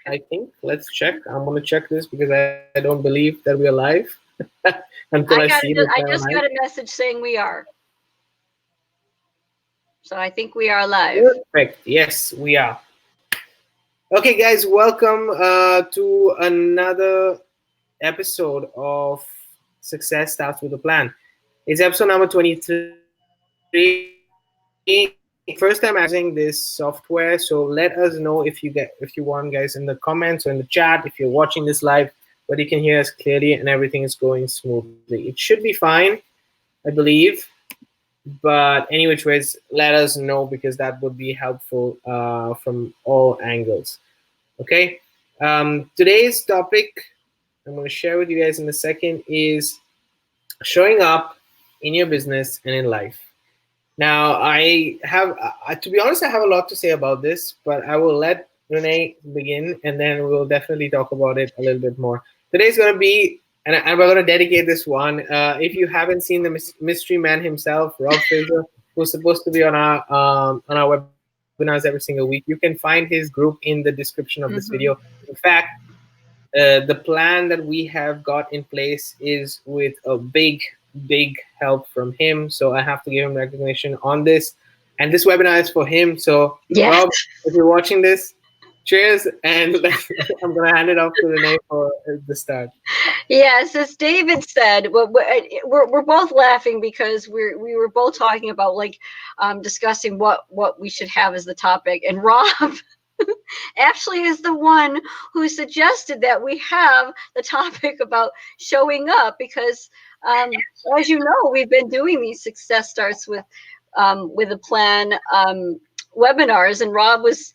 I think. Let's check. I'm going to check this because I don't believe that we are live until I see this. I just got a message saying we are. So I think we are live. Perfect. Yes, we are. Okay, guys, welcome to another episode of Success Starts with a Plan. It's episode number 23. First time using this software, so let us know if you want, guys, in the comments or in the chat if you're watching this live, but you can hear us clearly and everything is going smoothly. It should be fine, I believe. But any which ways, let us know because that would be helpful from all angles. Okay. Today's topic I'm going to share with you guys in a second is showing up in your business and in life. Now, I have, to be honest, I have a lot to say about this, but I will let Renee begin, and then we'll definitely talk about it a little bit more. Today's going to be, and we're going to dedicate this one. If you haven't seen the mystery man himself, Rob Fraser, who's supposed to be on our webinars every single week, you can find his group in the description of this video. In fact, the plan that we have got in place is with a big help from him. So I have to give him recognition on this. And this webinar is for him. So Rob, if you're watching this, cheers. And I'm going to hand it off to Renee for the start. Yes, as David said, we're both laughing because we were both talking about discussing what we should have as the topic. And Rob actually is the one who suggested that we have the topic about showing up because as you know, we've been doing these Success Starts with a Plan webinars, and Rob was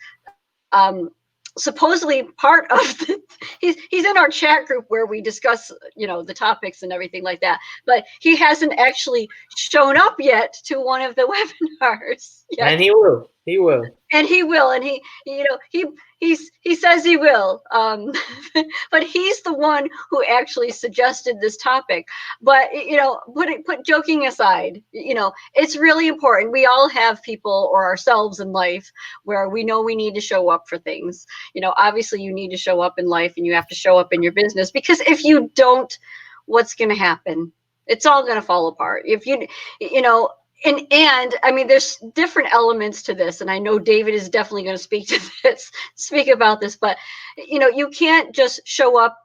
supposedly part of he's in our chat group where we discuss the topics and everything like that, but he hasn't actually shown up yet to one of the webinars yet. And he will and he says he will, but he's the one who actually suggested this topic. But put joking aside, it's really important. We all have people or ourselves in life where we know we need to show up for things. Obviously you need to show up in life, and you have to show up in your business, because if you don't, what's going to happen? It's all going to fall apart. If and I mean, there's different elements to this, and I know David is definitely going to speak about this, but you can't just show up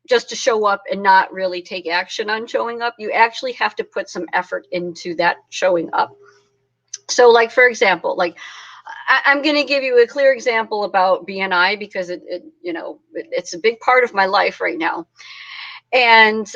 just to show up and not really take action on showing up. You actually have to put some effort into that showing up. So for example, I'm going to give you a clear example about BNI because it's a big part of my life right now. And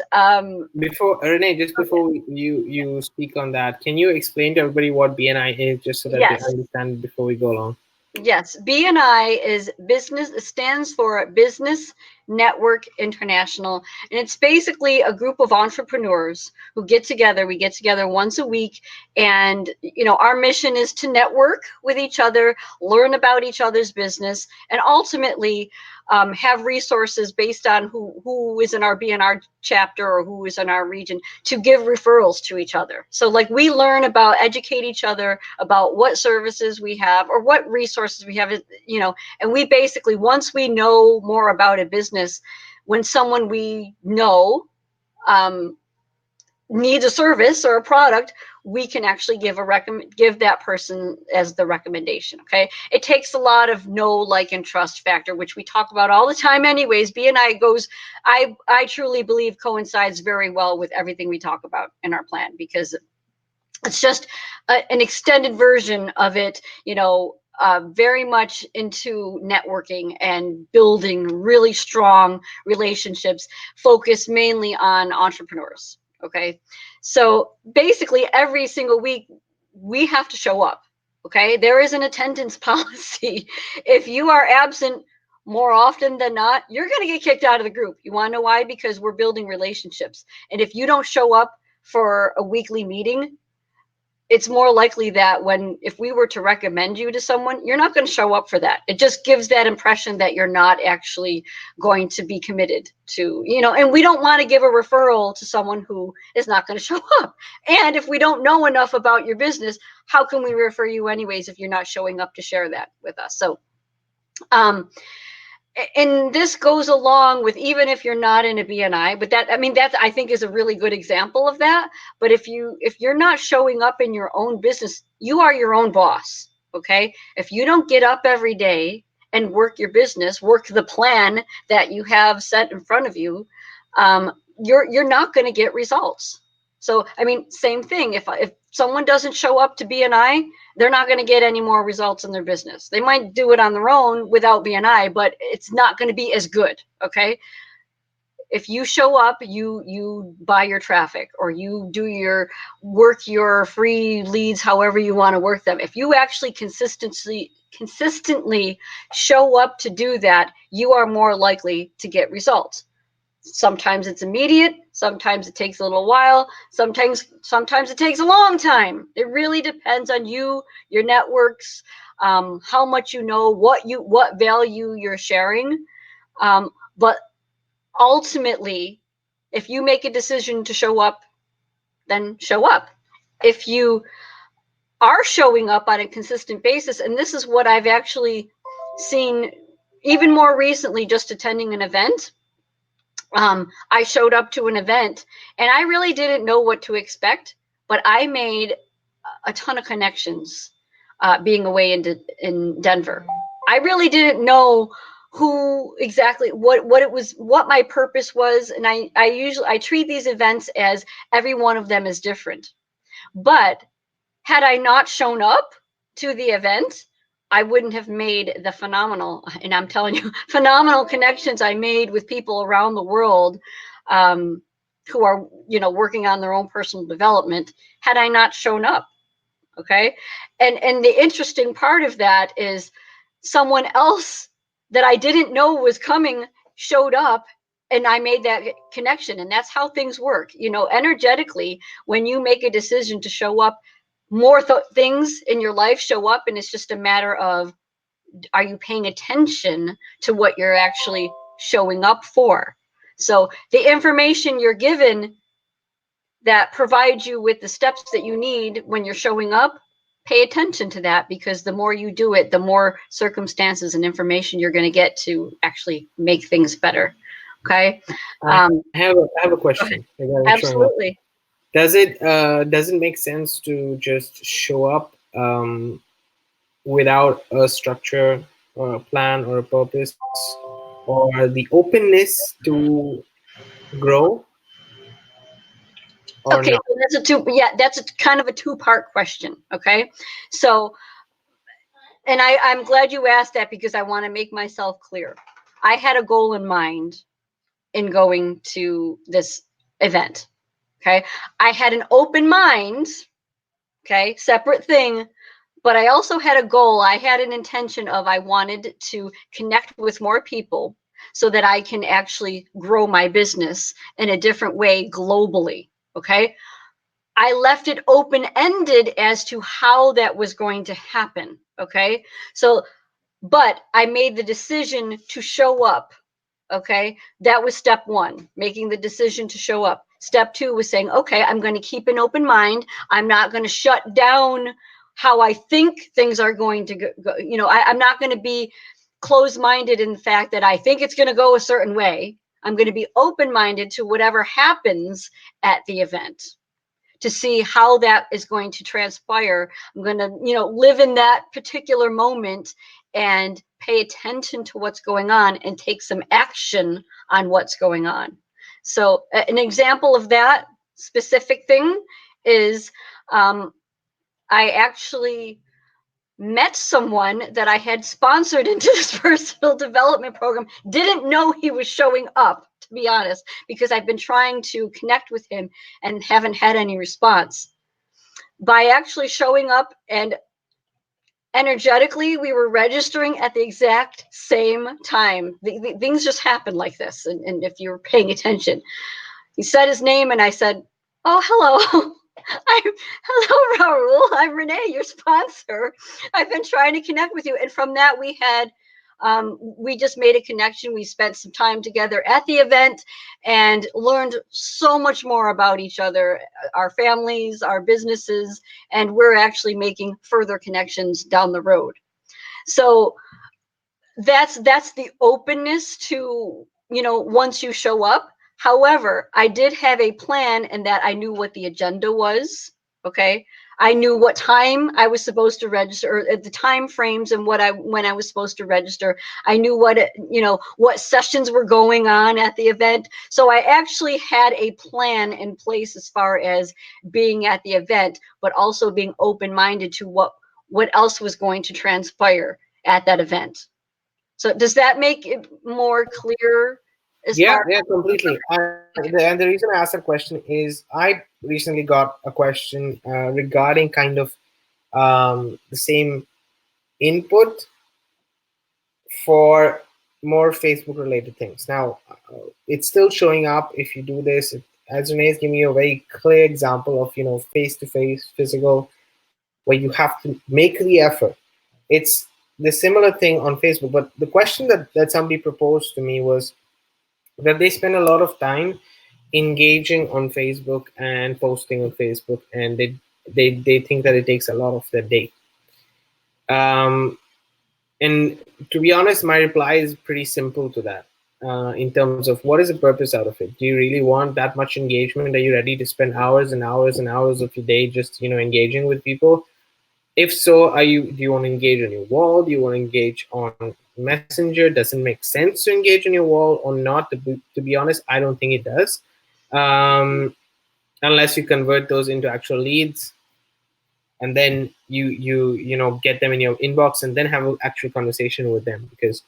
before you speak on that, can you explain to everybody what BNI is, just so that they understand before we go along? Yes, BNI is business. It stands for Business Network International, and it's basically a group of entrepreneurs who get together. We get together once a week, and our mission is to network with each other, learn about each other's business, and ultimately have resources based on who is in our BNR chapter or who is in our region to give referrals to each other. So we learn about, educate each other about what services we have or what resources we have, and we basically, once we know more about a business, when someone we know needs a service or a product, we can actually give that person as the recommendation. Okay, it takes a lot of know, like, and trust factor, which we talk about all the time anyways. BNI goes, I truly believe, coincides very well with everything we talk about in our plan, because it's just an extended version of it, very much into networking and building really strong relationships, focused mainly on entrepreneurs. Okay, so basically every single week we have to show up. Okay, there is an attendance policy. If you are absent more often than not, you're going to get kicked out of the group. You want to know why? Because we're building relationships. And if you don't show up for a weekly meeting, it's more likely that if we were to recommend you to someone, you're not going to show up for that. It just gives that impression that you're not actually going to be committed to, and we don't want to give a referral to someone who is not going to show up. And if we don't know enough about your business, how can we refer you anyways if you're not showing up to share that with us? So, And this goes along with, even if you're not in a BNI, but that, I mean, that I think is a really good example of that. But if you're not showing up in your own business, you are your own boss. Okay. If you don't get up every day and work your business, work the plan that you have set in front of you, you're not going to get results. So, I mean, same thing. If someone doesn't show up to BNI, they're not going to get any more results in their business. They might do it on their own without BNI, but it's not going to be as good. Okay. If you show up, you buy your traffic, or you do your work, your free leads, however you want to work them. If you actually consistently show up to do that, you are more likely to get results. Sometimes it's immediate, sometimes it takes a little while, sometimes it takes a long time. It really depends on you, your networks, how much you know, what value you're sharing. But ultimately, if you make a decision to show up, then show up. If you are showing up on a consistent basis, and this is what I've actually seen even more recently, just attending an event. I showed up to an event and I really didn't know what to expect, but I made a ton of connections being away in Denver. I really didn't know who exactly what it was, what my purpose was, and I treat these events as every one of them is different. But had I not shown up to the event, I wouldn't have made the phenomenal, and I'm telling you, phenomenal connections I made with people around the world, who are, working on their own personal development, had I not shown up. Okay. And the interesting part of that is someone else that I didn't know was coming showed up, and I made that connection. And that's how things work. Energetically, when you make a decision to show up, more things in your life show up, and it's just a matter of, are you paying attention to what you're actually showing up for? So the information you're given that provides you with the steps that you need when you're showing up, pay attention to that, because the more you do it, the more circumstances and information you're going to get to actually make things better. Okay. I have a question regarding showing up. Absolutely. Does it make sense to just show up without a structure or a plan or a purpose, or the openness to grow, or Okay, no? so that's a kind of a two-part question. Okay, so, and I'm glad you asked that, because I want to make myself clear. I had a goal in mind in going to this event. Okay, I had an open mind. Okay, separate thing. But I also had a goal. I had an intention of, I wanted to connect with more people so that I can actually grow my business in a different way globally. Okay. I left it open-ended as to how that was going to happen. Okay. So, but I made the decision to show up. Okay. That was step one, making the decision to show up. Step two was saying, okay, I'm going to keep an open mind. I'm not going to shut down how I think things are going to go. I'm not going to be closed-minded in the fact that I think it's going to go a certain way. I'm going to be open-minded to whatever happens at the event, to see how that is going to transpire. I'm going to, live in that particular moment and pay attention to what's going on and take some action on what's going on. So an example of that specific thing is, I actually met someone that I had sponsored into this personal development program. Didn't know he was showing up, to be honest, because I've been trying to connect with him and haven't had any response. By actually showing up, and energetically, we were registering at the exact same time. Things just happen like this. And if you're paying attention, he said his name and I said, "Oh, hello." Hello, Raul. I'm Renee, your sponsor. I've been trying to connect with you. And from that, we just made a connection. We spent some time together at the event and learned so much more about each other, our families, our businesses, and we're actually making further connections down the road. So that's the openness to, once you show up. However, I did have a plan, and that I knew what the agenda was. Okay, I knew what time I was supposed to register, or at the time frames, and when I was supposed to register. I knew what sessions were going on at the event. So I actually had a plan in place as far as being at the event, but also being open-minded to what else was going to transpire at that event. So does that make it more clear as Yeah, far? yeah, completely. And the reason I asked that question is I recently got a question regarding kind of the same input for more Facebook related things. Now, it's still showing up if you do this. As Renee is giving you a very clear example of, face to face, physical, where you have to make the effort. It's the similar thing on Facebook. But the question that somebody proposed to me was that they spend a lot of time engaging on Facebook and posting on Facebook, and they think that it takes a lot of their day. Um, and to be honest, my reply is pretty simple to that. In terms of what is the purpose out of it? Do you really want that much engagement? Are you ready to spend hours and hours and hours of your day just engaging with people? If so, do you want to engage on your wall? Do you want to engage on Messenger? Does it make sense to engage on your wall or not? To be honest, I don't think it does, um, unless you convert those into actual leads, and then you get them in your inbox and then have an actual conversation with them, because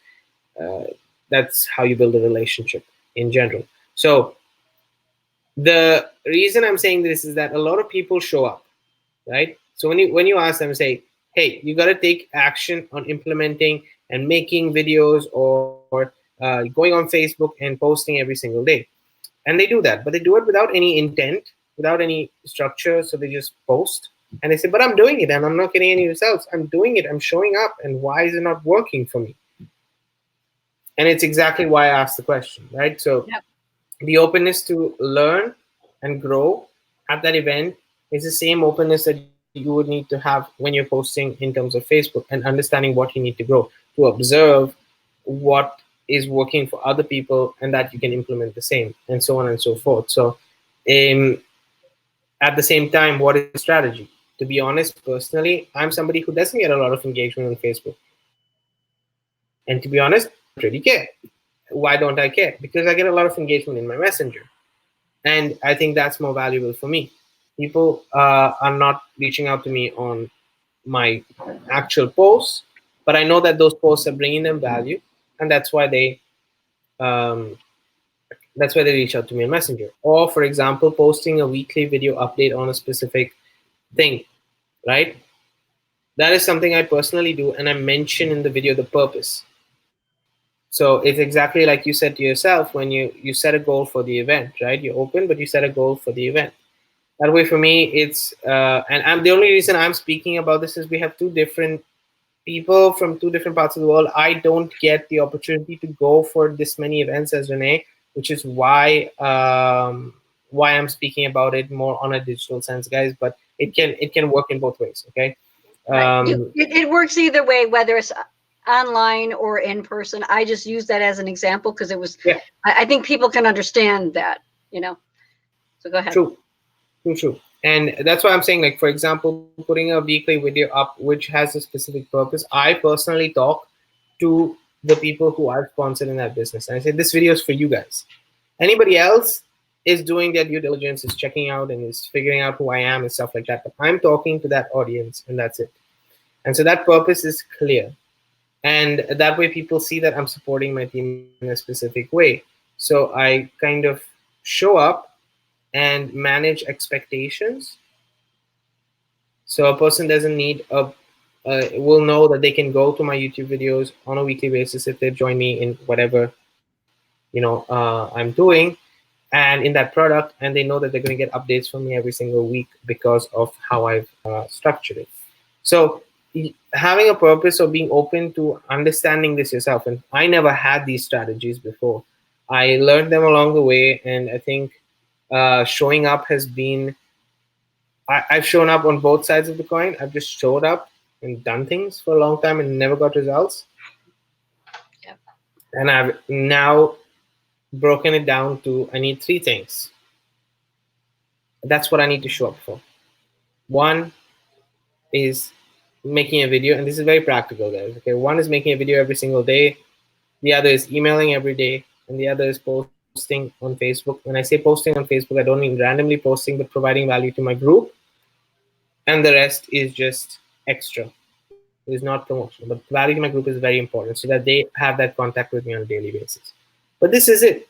uh, that's how you build a relationship in general. So the reason I'm saying this is that a lot of people show up, right? So when you ask them, say, hey, you got to take action on implementing and making videos, or going on Facebook and posting every single day, and they do that, but they do it without any intent, without any structure. So they just post and they say, but I'm doing it and I'm not getting any results. I'm doing it, I'm showing up, and why is it not working for me? And it's exactly why I asked the question, right? So Yep. the openness to learn and grow at that event is the same openness that you would need to have when you're posting in terms of Facebook, and understanding what you need to grow, to observe what is working for other people, and that you can implement the same, and so on and so forth. So at the same time, what is strategy? To be honest, personally, I'm somebody who doesn't get a lot of engagement on Facebook, and to be honest, I don't really care. Why don't I care? Because I get a lot of engagement in my Messenger, and I think that's more valuable for me. People are not reaching out to me on my actual posts, but I know that those posts are bringing them value, and um, that's why they reach out to me on Messenger. Or, for example, posting a weekly video update on a specific thing, right? That is something I personally do, and I mention in the video the purpose. So it's exactly like you said to yourself when you set a goal for the event, right? You're open, but you set a goal for the event. That way, for me, it's and the only reason I'm speaking about this is we have two different people from two different parts of the world. I don't get the opportunity to go for this many events as Renee, which is why I'm speaking about it more on a digital sense, guys. But it can work in both ways. Okay. Right. Um, It works either way, whether it's online or in person. I just use that as an example because yeah, I think people can understand that. So go ahead. true, true. And that's why I'm saying, like, for example, putting a weekly video up which has a specific purpose. I personally talk to the people who are sponsored in that business, and I say, this video is for you guys. Anybody else is doing their due diligence, is checking out and is figuring out who I am and stuff like that. But I'm talking to that audience, and that's it. And so that purpose is clear. And that way people see that I'm supporting my team in a specific way. So I kind of show up and manage expectations. So a person doesn't need will know that they can go to my YouTube videos on a weekly basis if they join me in whatever I'm doing, and in that product, and they know that they're going to get updates from me every single week because of how I've structured it. So having a purpose or being open to understanding this yourself, and I never had these strategies before. I learned them along the way, and I think showing up has been I've shown up on both sides of the coin. I've just showed up and done things for a long time and never got results. And I've now broken it down to I need three things. That's what I need to show up for. One is making a video, and this is very practical, guys. Okay, one is making a video every single day. The other is emailing every day, and the other is posting on Facebook. When I say posting on Facebook, I don't mean randomly posting, but providing value to my group. And the rest is just extra. It is not promotional, but value to my group is very important so that they have that contact with me on a daily basis. But this is it.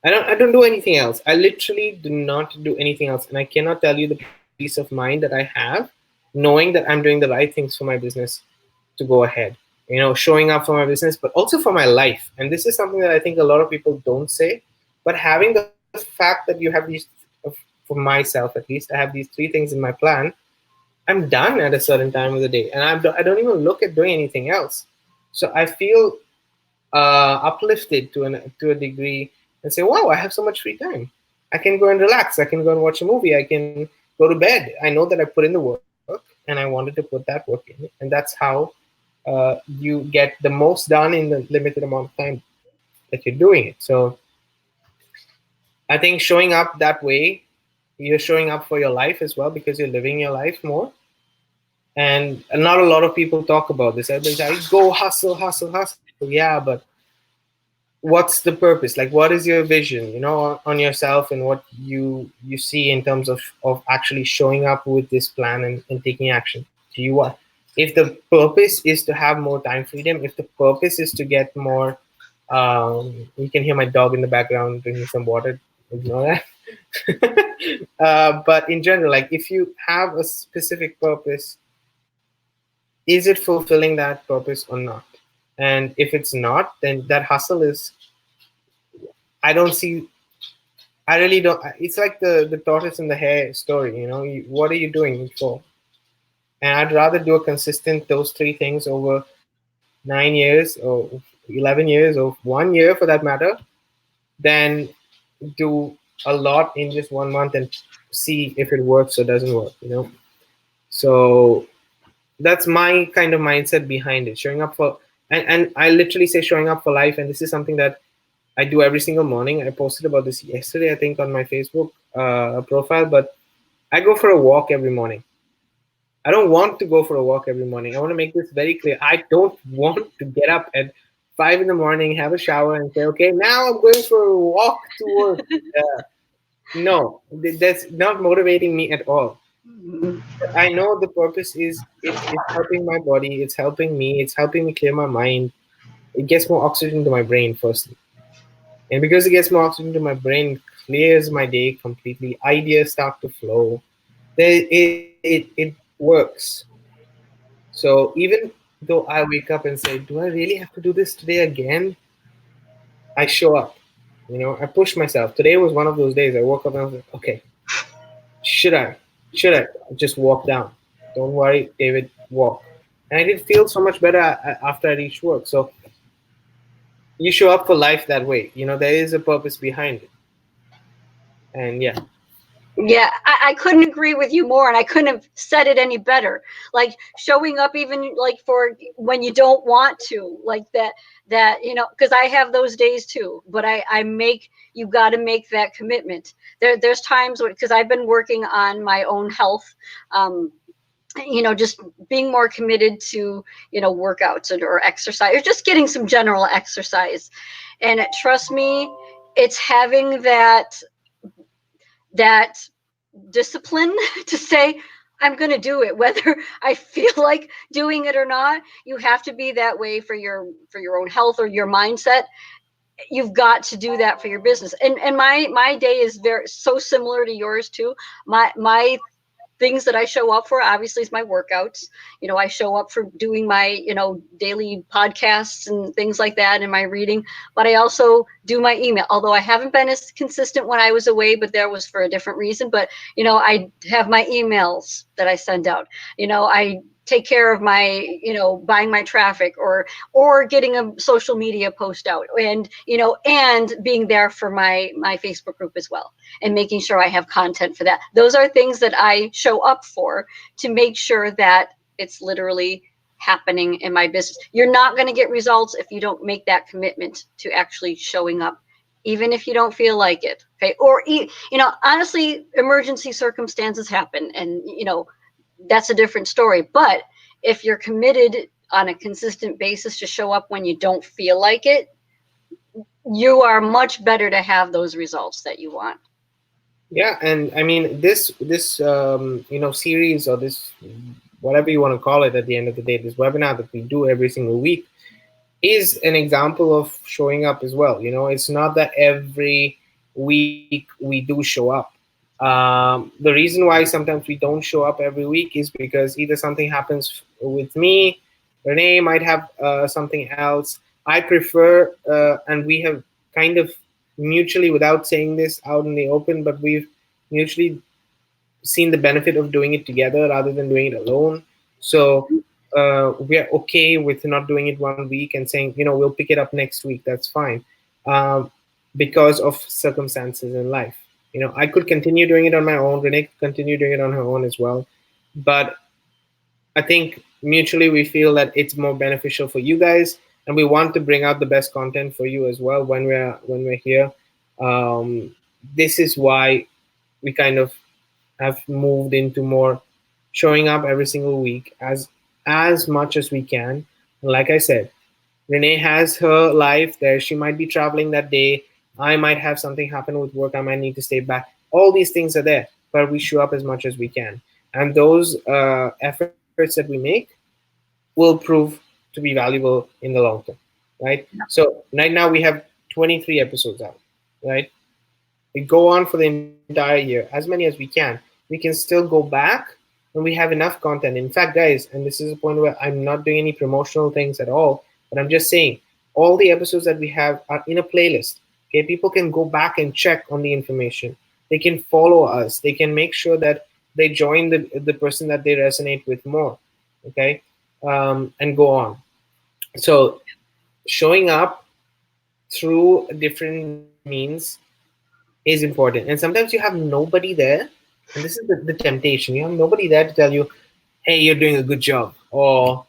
I don't do anything else. I literally do not do anything else. And I cannot tell you the peace of mind that I have knowing that I'm doing the right things for my business to go ahead. Showing up for my business, but also for my life. And this is something that I think a lot of people don't say. But having the fact that you have these, for myself at least, I have these three things in my plan. I'm done at a certain time of the day, and I don't even look at doing anything else. So I feel uplifted to a degree and say, wow, I have so much free time. I can go and relax. I can go and watch a movie. I can go to bed. I know that I put in the work and I wanted to put that work in. And that's how you get the most done in the limited amount of time that you're doing it. So I think showing up that way, you're showing up for your life as well because you're living your life more. And not a lot of people talk about this. Everybody's like, go hustle, hustle, hustle. Yeah, but what's the purpose? Like, what is your vision, on yourself and what you see in terms of actually showing up with this plan and taking action? Do you want, if the purpose is to have more time freedom, if the purpose is to get more, you can hear my dog in the background drinking some water, ignore that. But in general, like, if you have a specific purpose, is it fulfilling that purpose or not? And if it's not, then that hustle is, I don't see, I really don't. It's like the tortoise and the hare story. What are you doing it for? And I'd rather do a consistent those three things over 9 years or 11 years or 1 year for that matter, than do a lot in just 1 month and see if it works or doesn't work. So that's my kind of mindset behind it. Showing up for, and I literally say showing up for life. And this is something that I do every single morning. I posted about this yesterday, I think, on my Facebook profile, but I go for a walk every morning. I don't want to go for a walk every morning. I want to make this very clear. I don't want to get up at 5 in the morning, have a shower, and say, okay, now I'm going for a walk to work. No, that's not motivating me at all. I know the purpose is it's helping my body, it's helping me, it's helping me clear my mind. It gets more oxygen to my brain, firstly. And because it gets more oxygen to my brain, it clears my day completely. Ideas start to flow. It works. So even though I wake up and say, do I really have to do this today again? I show up. I push myself. Today was one of those days. I woke up and I was like, okay, should I? Should I just walk down? Don't worry, David, walk. And I did feel so much better after I reached work. So you show up for life that way. There is a purpose behind it. And yeah. Yeah, I couldn't agree with you more, and I couldn't have said it any better. Like showing up even like for when you don't want to, like that because I have those days too. But I make, you got to make that commitment. There's times because I've been working on my own health. Just being more committed to workouts or exercise or just getting some general exercise. And trust me, it's having that discipline to say, I'm going to do it, whether I feel like doing it or not. You have to be that way for your own health or your mindset. You've got to do that for your business. And my day is very so similar to yours too. My things that I show up for obviously is my workouts. I show up for doing my, daily podcasts and things like that and my reading, but I also do my email, although I haven't been as consistent when I was away, but there was for a different reason. But, I have my emails that I send out, I take care of my, buying my traffic or getting a social media post out and, and being there for my Facebook group as well and making sure I have content for that. Those are things that I show up for to make sure that it's literally happening in my business. You're not going to get results if you don't make that commitment to actually showing up, even if you don't feel like it. Okay. Or, honestly, emergency circumstances happen, and, that's a different story. But if you're committed on a consistent basis to show up when you don't feel like it, you are much better to have those results that you want. Yeah, and I mean this series, or this, whatever you want to call it, at the end of the day, this webinar that we do every single week is an example of showing up as well. It's not that every week we do show up. The reason why sometimes we don't show up every week is because either something happens with me, Renee might have something else. I prefer, and we have kind of mutually, without saying this out in the open, but we've mutually seen the benefit of doing it together rather than doing it alone. So we are okay with not doing it one week and saying, we'll pick it up next week. That's fine, um, because of circumstances in life. I could continue doing it on my own. Renee could continue doing it on her own as well. But I think mutually we feel that it's more beneficial for you guys, and we want to bring out the best content for you as well when we're here. This is why we kind of have moved into more showing up every single week as much as we can. And like I said, Renee has her life there. She might be traveling that day. I might have something happen with work. I might need to stay back. All these things are there, but we show up as much as we can. And those efforts that we make will prove to be valuable in the long term, right? So right now we have 23 episodes out, right? We go on for the entire year, as many as we can. We can still go back when we have enough content. In fact, guys, and this is a point where I'm not doing any promotional things at all, but I'm just saying all the episodes that we have are in a playlist. Okay, people can go back and check on the information. They can follow us. They can make sure that they join the person that they resonate with more. Okay, and go on. So showing up through different means is important. And sometimes you have nobody there. And this is the temptation. You have nobody there to tell you, hey, you're doing a good job. Or,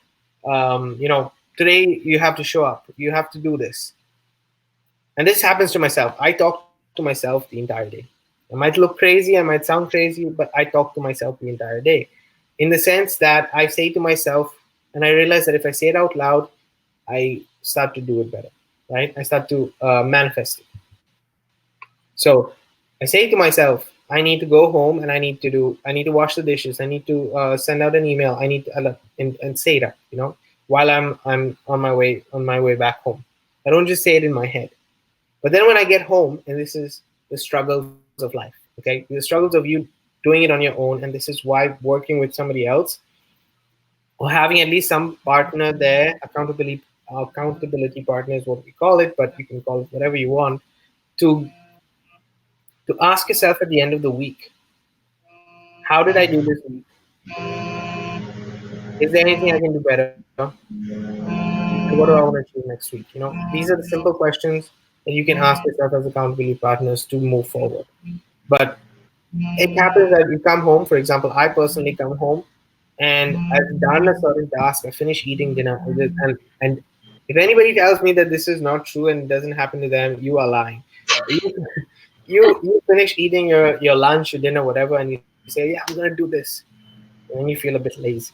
today you have to show up. You have to do this. And this happens to myself. I talk to myself the entire day. I might look crazy. I might sound crazy, but I talk to myself the entire day. In the sense that I say to myself, and I realize that if I say it out loud, I start to do it better, right? I start to manifest it. So I say to myself, I need to go home and I need to wash the dishes. I need to send out an email. I need to and say that, while I'm on my way back home. I don't just say it in my head. But then when I get home, and this is the struggles of life, okay, the struggles of you doing it on your own, and this is why working with somebody else or having at least some partner there, accountability partner is what we call it, but you can call it whatever you want, to ask yourself at the end of the week, how did I do this week? Is there anything I can do better? And what do I want to achieve next week? These are the simple questions that you can ask yourself as accountability partners to move forward. But it happens that you come home, for example, I personally come home and I've done a certain task, I finish eating dinner, and if anybody tells me that this is not true and it doesn't happen to them, you are lying. You, you finish eating your lunch, your dinner, whatever, and you say, yeah, I'm gonna do this. And then you feel a bit lazy.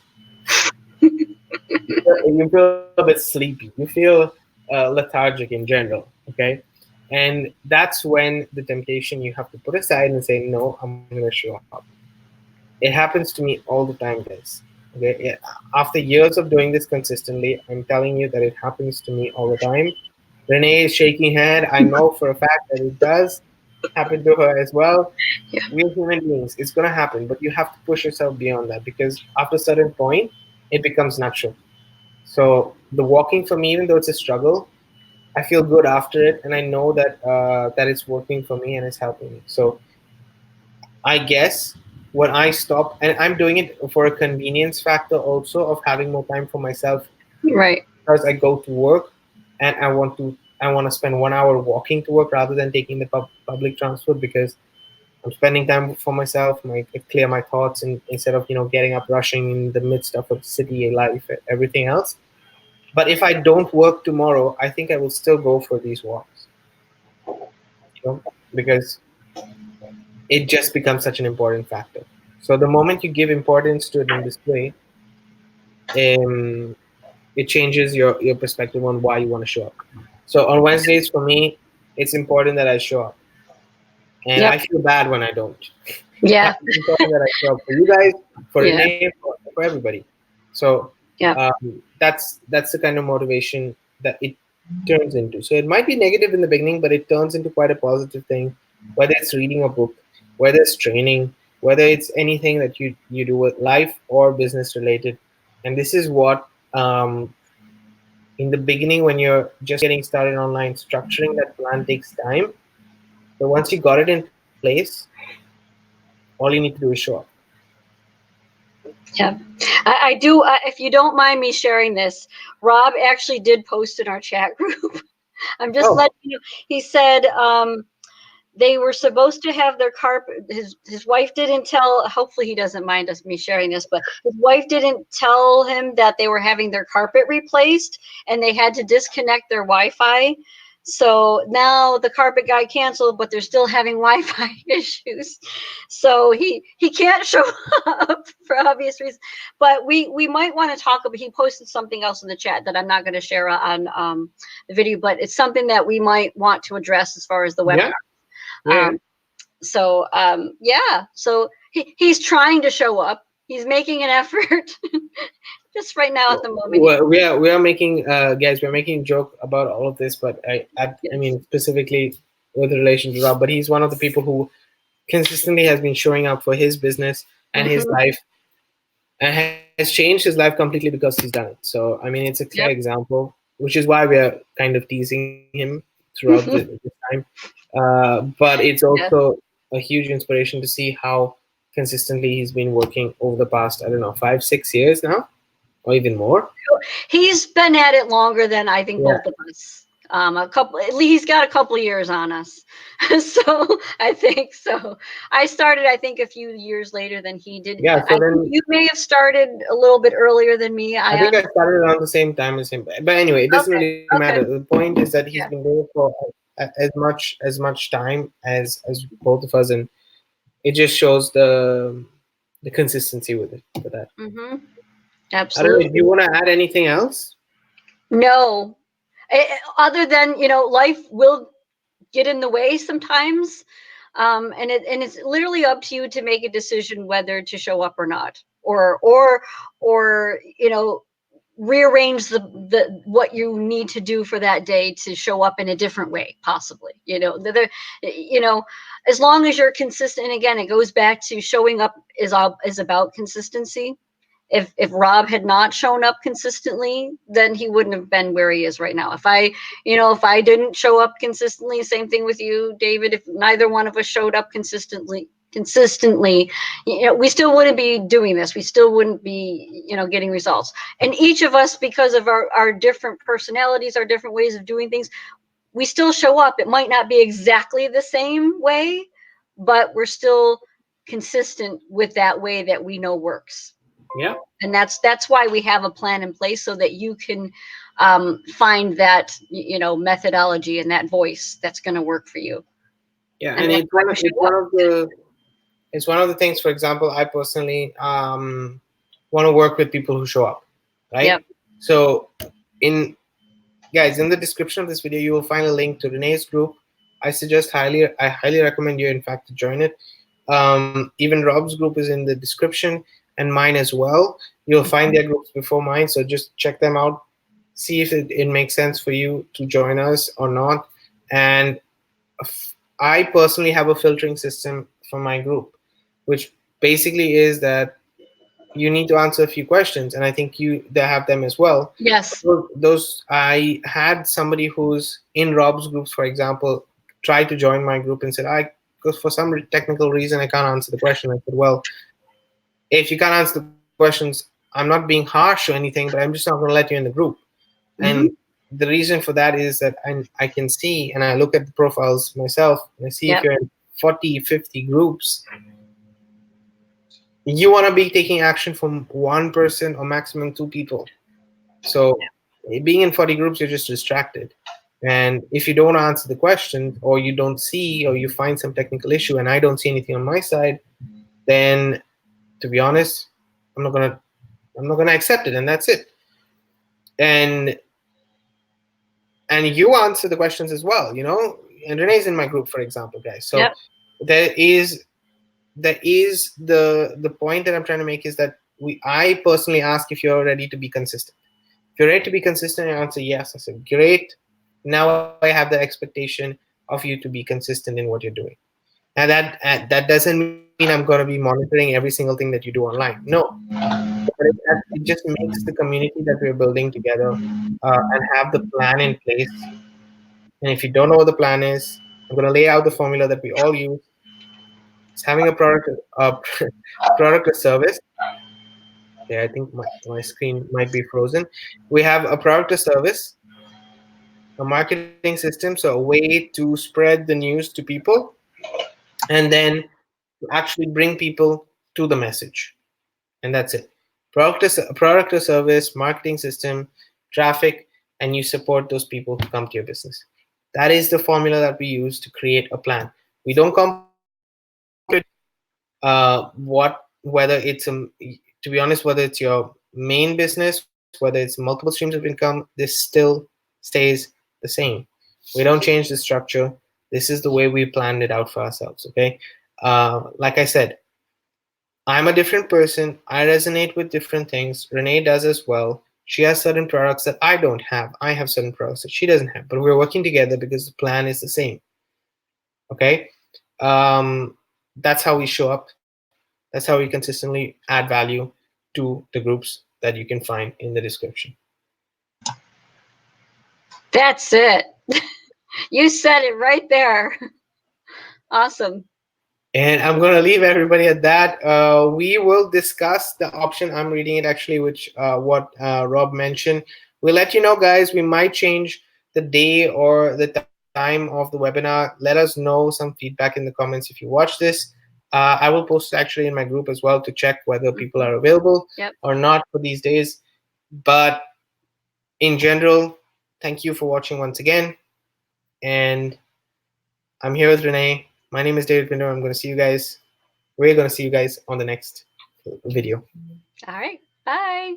You feel a bit sleepy. You feel lethargic in general. Okay, and that's when the temptation you have to put aside and say, no, I'm gonna show up. It happens to me all the time, guys. Okay, yeah. After years of doing this consistently, I'm telling you that it happens to me all the time. Renee is shaking head. I know for a fact that it does happen to her as well. Yeah. We're human beings. It's gonna happen, but you have to push yourself beyond that, because after a certain point, it becomes natural. So the walking for me, even though it's a struggle, I feel good after it, and I know that that it's working for me and it's helping me. So I guess when I stop, and I'm doing it for a convenience factor also of having more time for myself, Right. because I go to work and I want to spend 1 hour walking to work rather than taking the public transport, because I'm spending time for myself, I clear my thoughts, and instead of getting up, rushing in the midst of a city life, everything else. But if I don't work tomorrow, I think I will still go for these walks, because it just becomes such an important factor. So the moment you give importance to it in this way, um, it changes your perspective on why you want to show up. So on Wednesdays, for me, it's important that I show up, and Yep. I feel bad when I don't. Yeah. It's important that I show up for you guys, for Yeah. Renee, for everybody. So Yeah. that's the kind of motivation that it turns into. So it might be negative in the beginning, but it turns into quite a positive thing. Whether it's reading a book, whether it's training, whether it's anything that you do with life or business related. And this is what, in the beginning, when you're just getting started online, structuring that plan takes time. But once you got it in place, all you need to do is show up. Yeah. I do. If you don't mind me sharing this, Rob actually did post in our chat group. I'm just Oh, letting you. He said they were supposed to have their carpet. His wife didn't tell. Hopefully, he doesn't mind me sharing this, but his wife didn't tell him that they were having their carpet replaced, and they had to disconnect their Wi-Fi. So now the carpet guy canceled, but they're still having Wi-Fi issues. So he can't show up for obvious reasons. But we might want to talk about. He posted something else in the chat that I'm not going to share on the video, but it's something that we might want to address as far as the webinar. yeah. Yeah. So he's trying to show up. He's making an effort. Just right now at the moment. Well, we are making, guys, we're making a joke about all of this, but I mean specifically with relation to Rob. But he's one of the people who consistently has been showing up for his business and his life, and has changed his life completely because he's done it. So I mean, it's a clear Yep. example, which is why we are kind of teasing him throughout this time. But it's also a huge inspiration to see how consistently he's been working over the past, I don't know, 5-6 years now, or even more. He's been at it longer than I think Yeah. both of us. A couple, at least he's got a couple of years on us. So I think so. I started, I think, a few years later than he did. Yeah. I So think then you may have started a little bit earlier than me. I think I started around the same time as him. But anyway, it doesn't really matter. Okay. The point is that he's Yeah. been doing it for as much time as both of us, and it just shows the consistency with it for that. Mm-hmm. I don't know. Do you Absolutely. want to add anything else? No. Other than, life will get in the way sometimes. And it's literally up to you to make a decision whether to show up or not, or rearrange the what you need to do for that day to show up in a different way, possibly. As long as you're consistent. And again, it goes back to showing up is about consistency. If Rob had not shown up consistently, then he wouldn't have been where he is right now. If I didn't show up consistently, same thing with you, David. If neither one of us showed up consistently, we still wouldn't be doing this. We still wouldn't be, getting results. And each of us, because of our different personalities, our different ways of doing things, we still show up. It might not be exactly the same way, but we're still consistent with that way that we know works. Yeah. And that's why we have a plan in place, so that you can find that methodology and that voice that's going to work for you. Yeah, and it's one of the things. For example, I personally want to work with people who show up, right? Yep. So, in the description of this video, you will find a link to Renee's group. I highly recommend you, in fact, to join it. Even Rob's group is in the description, and mine as well. You'll find their groups before mine, so just check them out. See if it makes sense for you to join us or not. And I personally have a filtering system for my group, which basically is that you need to answer a few questions, and I think they have them as well. Yes. Those I had somebody who's in Rob's groups, for example, try to join my group and said, because for some technical reason I can't answer the question. I said, well, if you can't answer the questions, I'm not being harsh or anything, but I'm just not going to let you in the group. And the reason for that is that I can see, and I look at the profiles myself, and I see if you're in 40, 50 groups, you want to be taking action from one person or maximum two people. So being in 40 groups, you're just distracted. And if you don't answer the question, or you don't see, or you find some technical issue and I don't see anything on my side, then to be honest, I'm not gonna accept it, and that's it. And you answer the questions as well, and Renee's in my group, for example, guys. So Yep. there is the point that I'm trying to make is that I personally ask if you're ready to be consistent. If you're ready to be consistent, and answer yes, I said great. Now I have the expectation of you to be consistent in what you're doing. Now that doesn't mean I'm going to be monitoring every single thing that you do online. No, but it just makes the community that we're building together and have the plan in place. And if you don't know what the plan is, I'm going to lay out the formula that we all use. It's having a product, product or service. Yeah, I think my screen might be frozen. We have a product or service, a marketing system, so a way to spread the news to people, and then actually bring people to the message. And that's it. Product or service, marketing system, traffic, and you support those people to come to your business. That is the formula that we use to create a plan. We don't complicate whether it's to be honest, whether it's your main business, whether it's multiple streams of income, this still stays the same. We don't change the structure. This is the way we planned it out for ourselves. Okay, like I said, I'm a different person. I resonate with different things. Renee does as well. She has certain products that I don't have. I have certain products that she doesn't have. But we're working together because the plan is the same. Okay? That's how we show up. That's how we consistently add value to the groups that you can find in the description. That's it. You said it right there. Awesome. And I'm going to leave everybody at that. We will discuss the option. I'm reading it actually, which what Rob mentioned. We'll let you know, guys. We might change the day or the time of the webinar. Let us know some feedback in the comments if you watch this. I will post it actually in my group as well to check whether people are available or not for these days. But in general, thank you for watching once again. And I'm here with Renee. My name is David Binder. I'm going to see you guys. We're going to see you guys on the next video. All right. Bye.